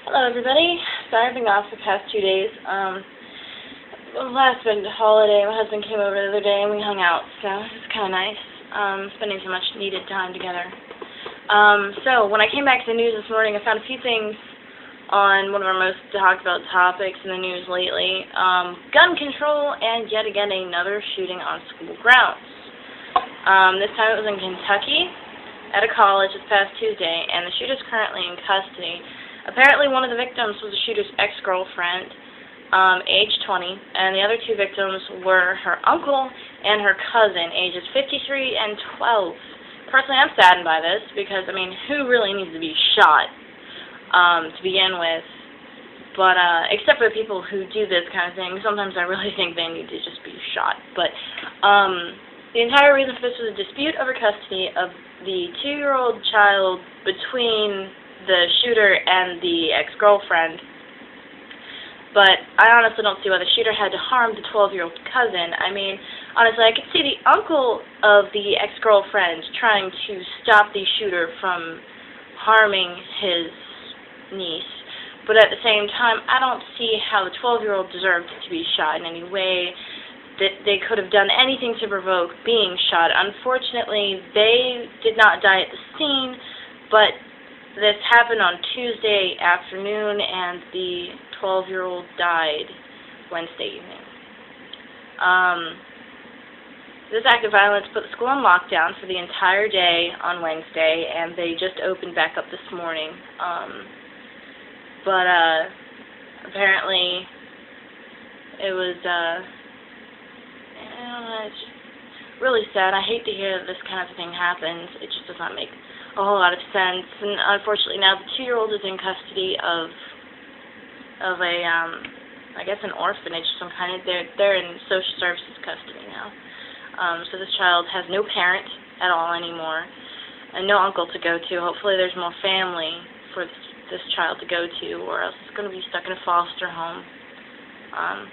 Hello, everybody. Sorry I've been off the past 2 days. Last been holiday, my husband came over the other day and we hung out, so it was kind of nice. Spending some much needed time together. So when I came back to the news this morning, I found a few things on one of our most talked about topics in the news lately. Gun control and yet again another shooting on school grounds. This time it was in Kentucky at a college this past Tuesday, and the shooter's currently in custody. Apparently one of the victims was the shooter's ex-girlfriend, age 20, and the other two victims were her uncle and her cousin, ages 53 and 12. Personally, I'm saddened by this because, I mean, who really needs to be shot to begin with? But, except for the people who do this kind of thing, sometimes I really think they need to just be shot. But, the entire reason for this was a dispute over custody of the 2-year-old child between the shooter and the ex-girlfriend. But I honestly don't see why the shooter had to harm the 12-year-old cousin. I mean, honestly, I could see the uncle of the ex-girlfriend trying to stop the shooter from harming his niece. But at the same time, I don't see how the 12-year-old deserved to be shot in any way, that they could have done anything to provoke being shot. Unfortunately, they did not die at the scene, but this happened on Tuesday afternoon, and the 12-year-old died Wednesday evening. This act of violence put the school on lockdown for the entire day on Wednesday, and they just opened back up this morning. But apparently it was, it's just really sad. I hate to hear that this kind of thing happens. It just does not make a whole lot of sense. And unfortunately now the 2-year-old is in custody of a, I guess an orphanage of some kind. They're in social services custody now. So this child has no parent at all anymore, and no uncle to go to. Hopefully there's more family for this child to go to, or else it's going to be stuck in a foster home.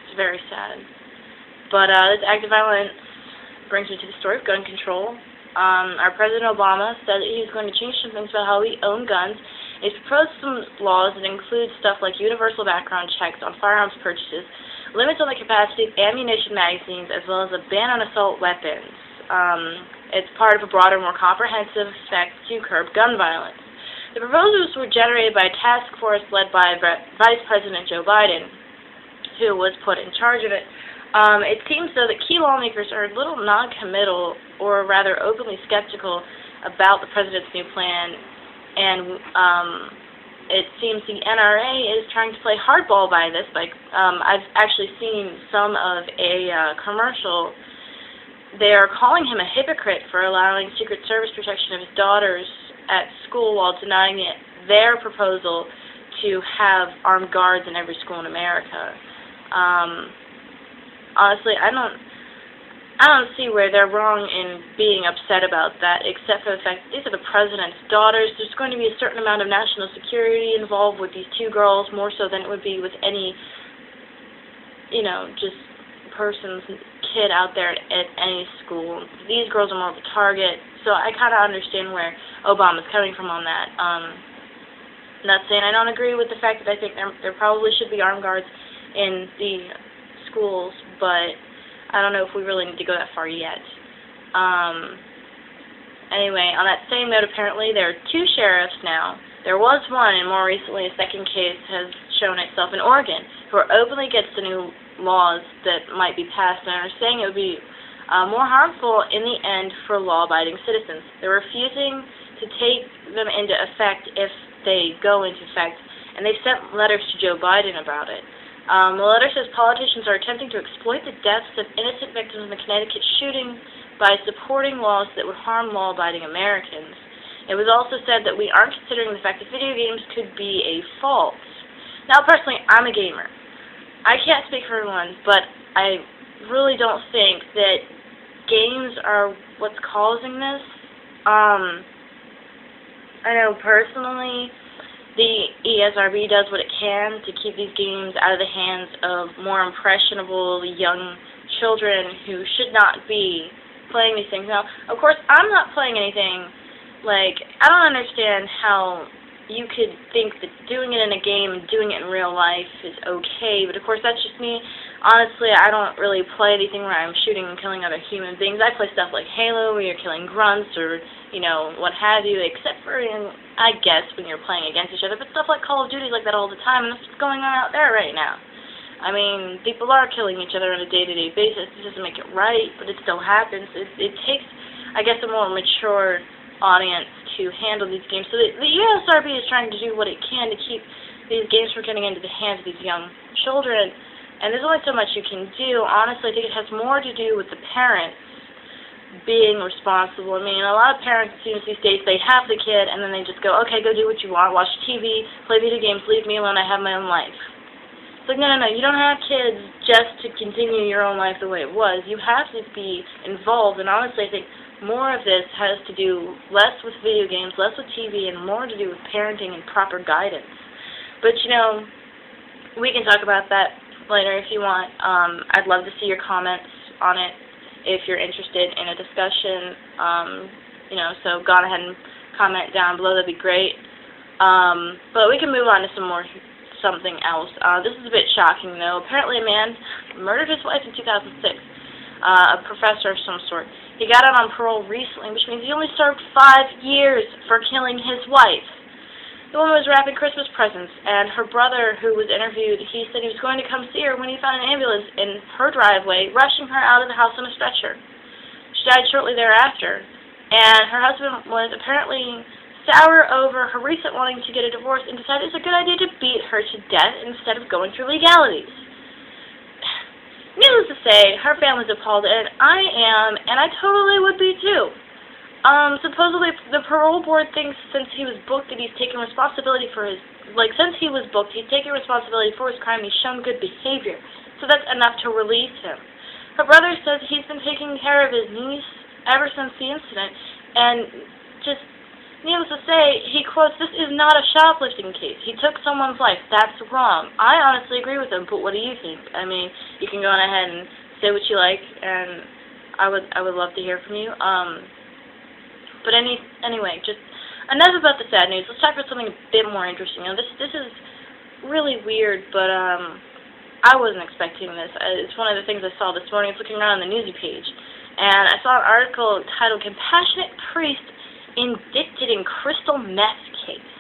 It's very sad. But this act of violence brings me to the story of gun control. Our President Obama said that he's going to change some things about how we own guns. He's proposed some laws that include stuff like universal background checks on firearms purchases, limits on the capacity of ammunition magazines, as well as a ban on assault weapons. It's part of a broader, more comprehensive effect to curb gun violence. The proposals were generated by a task force led by Vice President Joe Biden, who was put in charge of it. It seems, though, that key lawmakers are a little non-committal, or rather openly skeptical, about the president's new plan, and it seems the NRA is trying to play hardball by this. I've actually seen some of a commercial. They are calling him a hypocrite for allowing Secret Service protection of his daughters at school while denying their proposal to have armed guards in every school in America. Honestly, I don't see where they're wrong in being upset about that, except for the fact that these are the president's daughters. There's going to be a certain amount of national security involved with these two girls, more so than it would be with any, just kid out there at any school. These girls are more of a target, so I kind of understand where Obama's coming from on that. Not saying I don't agree with the fact that I think there probably should be armed guards in the schools, but I don't know if we really need to go that far yet. Anyway, on that same note, apparently there are 2 sheriffs now. There was one, and more recently a second case has shown itself in Oregon, who are openly against the new laws that might be passed and are saying it would be more harmful in the end for law-abiding citizens. They're refusing to take them into effect if they go into effect, and they've sent letters to Joe Biden about it. The letter says politicians are attempting to exploit the deaths of innocent victims in the Connecticut shooting by supporting laws that would harm law-abiding Americans. It was also said that we aren't considering the fact that video games could be a fault. Now, personally, I'm a gamer. I can't speak for everyone, but I really don't think that games are what's causing this. I know personally the ESRB does what it can to keep these games out of the hands of more impressionable young children who should not be playing these things. Now, of course, I'm not playing anything, I don't understand how you could think that doing it in a game and doing it in real life is okay, but of course that's just me. Honestly, I don't really play anything where I'm shooting and killing other human beings. I play stuff like Halo, where you're killing grunts or, what have you, except for, I guess, when you're playing against each other, but stuff like Call of Duty is like that all the time, and that's what's going on out there right now. I mean, people are killing each other on a day-to-day basis. It doesn't make it right, but it still happens. It takes, I guess, a more mature audience to handle these games. So the USRB is trying to do what it can to keep these games from getting into the hands of these young children, and there's only so much you can do. Honestly, I think it has more to do with the parents being responsible. I mean, a lot of parents, it seems these days, they have the kid, and then they just go, okay, go do what you want, watch TV, play video games, leave me alone, I have my own life. It's like, no, you don't have kids just to continue your own life the way it was. You have to be involved, and honestly, I think more of this has to do less with video games, less with TV, and more to do with parenting and proper guidance. But, we can talk about that later if you want. I'd love to see your comments on it if you're interested in a discussion. So go on ahead and comment down below. That'd be great. But we can move on to something else. This is a bit shocking, though. Apparently a man murdered his wife in 2006, a professor of some sort. He got out on parole recently, which means he only served 5 years for killing his wife. The woman was wrapping Christmas presents, and her brother, who was interviewed, he said he was going to come see her when he found an ambulance in her driveway, rushing her out of the house on a stretcher. She died shortly thereafter, and her husband was apparently sour over her recent wanting to get a divorce and decided it's a good idea to beat her to death instead of going through legalities. Needless to say, her family's appalled, and I am, and I totally would be too. Supposedly the parole board thinks since he was booked that he's taken responsibility for his, since he was booked, he's taken responsibility for his crime, he's shown good behavior, so that's enough to release him. Her brother says he's been taking care of his niece ever since the incident, and just, needless to say, he quotes, "This is not a shoplifting case. He took someone's life. That's wrong." I honestly agree with him, but what do you think? I mean, you can go on ahead and say what you like, and I would love to hear from you. But anyway, just enough about the sad news. Let's talk about something a bit more interesting. This is really weird, but I wasn't expecting this. It's one of the things I saw this morning. I was looking around on the newsy page, and I saw an article titled "Compassionate Priest Indicted in Crystal Meth Case."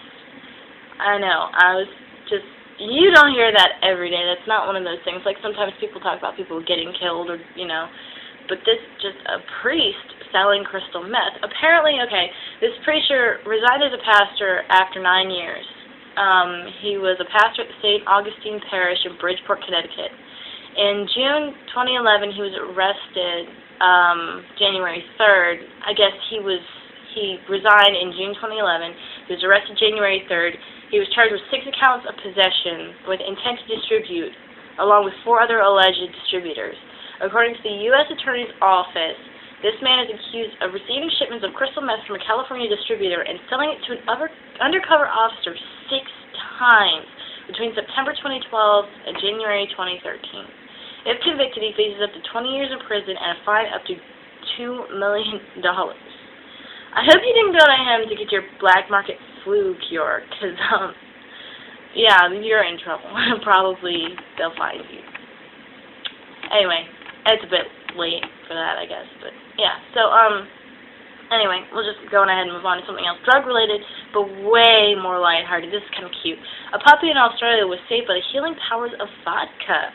I know, I was just, you don't hear that every day. That's not one of those things. Like sometimes people talk about people getting killed or, but this just a priest selling crystal meth. Apparently, okay, this preacher resigned as a pastor after 9 years. He was a pastor at the St. Augustine Parish in Bridgeport, Connecticut. In June 2011, he was arrested January 3rd. I guess he resigned in June 2011. He was arrested January 3rd. He was charged with 6 counts of possession with intent to distribute, along with 4 other alleged distributors. According to the U.S. Attorney's Office, this man is accused of receiving shipments of crystal meth from a California distributor and selling it to an undercover officer 6 times between September 2012 and January 2013. If convicted, he faces up to 20 years in prison and a fine up to $2 million. I hope you didn't go to him to get your black market flu cure, because, yeah, you're in trouble. Probably they'll find you. Anyway, it's a bit late for that, I guess, but, yeah. So, anyway, we'll just go on ahead and move on to something else. Drug-related, but way more lighthearted. This is kind of cute. A puppy in Australia was saved by the healing powers of vodka.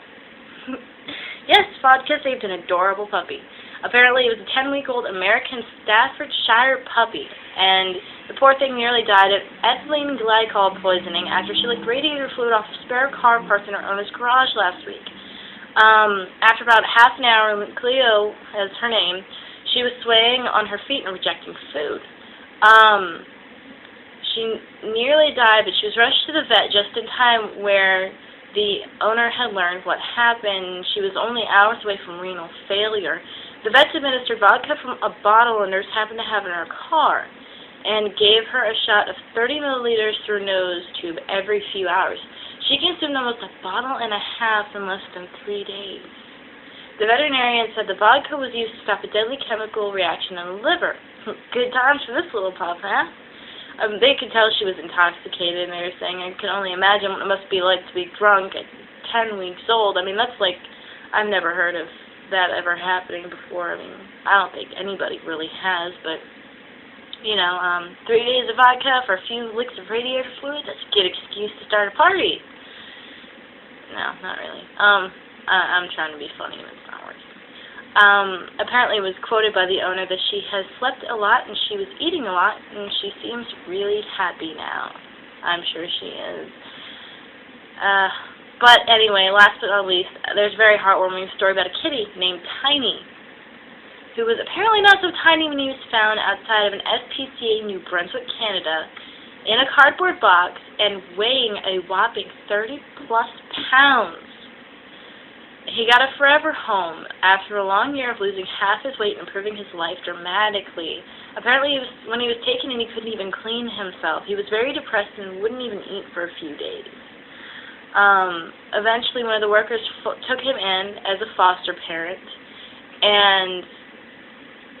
Yes, vodka saved an adorable puppy. Apparently, it was a 10-week-old American Staffordshire puppy, and the poor thing nearly died of ethylene glycol poisoning after she licked radiator fluid off spare car parts in her owner's garage last week. After about half an hour, Cleo is her name, she was swaying on her feet and rejecting food. She nearly died, but she was rushed to the vet just in time where the owner had learned what happened. She was only hours away from renal failure. The vets administered vodka from a bottle a nurse happened to have in her car and gave her a shot of 30 milliliters through a nose tube every few hours. She consumed almost a bottle and a half in less than 3 days. The veterinarian said the vodka was used to stop a deadly chemical reaction in the liver. Good times for this little pup, huh? They could tell she was intoxicated, and they were saying, I can only imagine what it must be like to be drunk at 10 weeks old. I mean, that's like, I've never heard of that ever happening before. I mean, I don't think anybody really has, but, you know, 3 days of vodka for a few licks of radiator fluid, that's a good excuse to start a party. No, not really. I'm trying to be funny, and it's not working. Apparently it was quoted by the owner that she has slept a lot and she was eating a lot, and she seems really happy now. I'm sure she is. But anyway, last but not least, there's a very heartwarming story about a kitty named Tiny, who was apparently not so tiny when he was found outside of an SPCA New Brunswick, Canada, in a cardboard box and weighing a whopping 30-plus pounds. He got a forever home after a long year of losing half his weight and improving his life dramatically. Apparently, when he was taken in, he couldn't even clean himself. He was very depressed and wouldn't even eat for a few days. Eventually, one of the workers took him in as a foster parent, and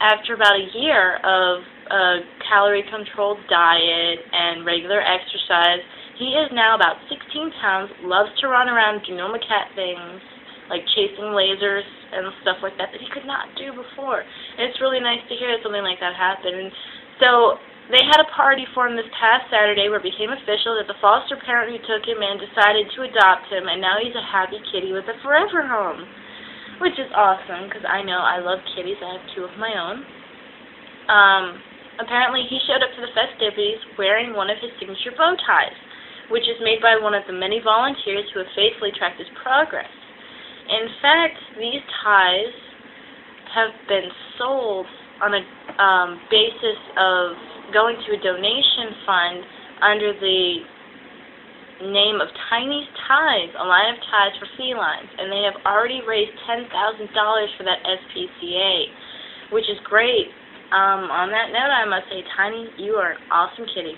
after about a year of a calorie-controlled diet and regular exercise, he is now about 16 pounds, loves to run around, do normal cat things, like chasing lasers and stuff like that he could not do before. And it's really nice to hear that something like that happened. And so they had a party for him this past Saturday where it became official that the foster parent who took him in decided to adopt him, and now he's a happy kitty with a forever home, which is awesome because I know I love kitties. I have 2 of my own. Apparently he showed up to the festivities wearing one of his signature bow ties, which is made by one of the many volunteers who have faithfully tracked his progress. In fact, these ties have been sold on a basis of going to a donation fund under the name of Tiny's Ties, a line of ties for felines, and they have already raised $10,000 for that SPCA, which is great. On that note, I must say, Tiny, you are an awesome kitty.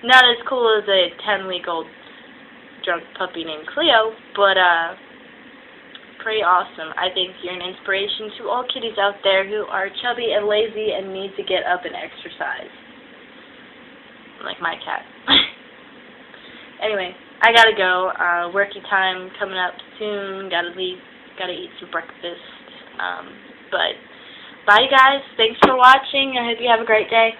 Not as cool as a 10-week-old drunk puppy named Cleo, but pretty awesome. I think you're an inspiration to all kitties out there who are chubby and lazy and need to get up and exercise. Like my cat. Anyway, I gotta go. Worky time coming up soon. Gotta leave. Gotta eat some breakfast. But bye, guys. Thanks for watching. I hope you have a great day.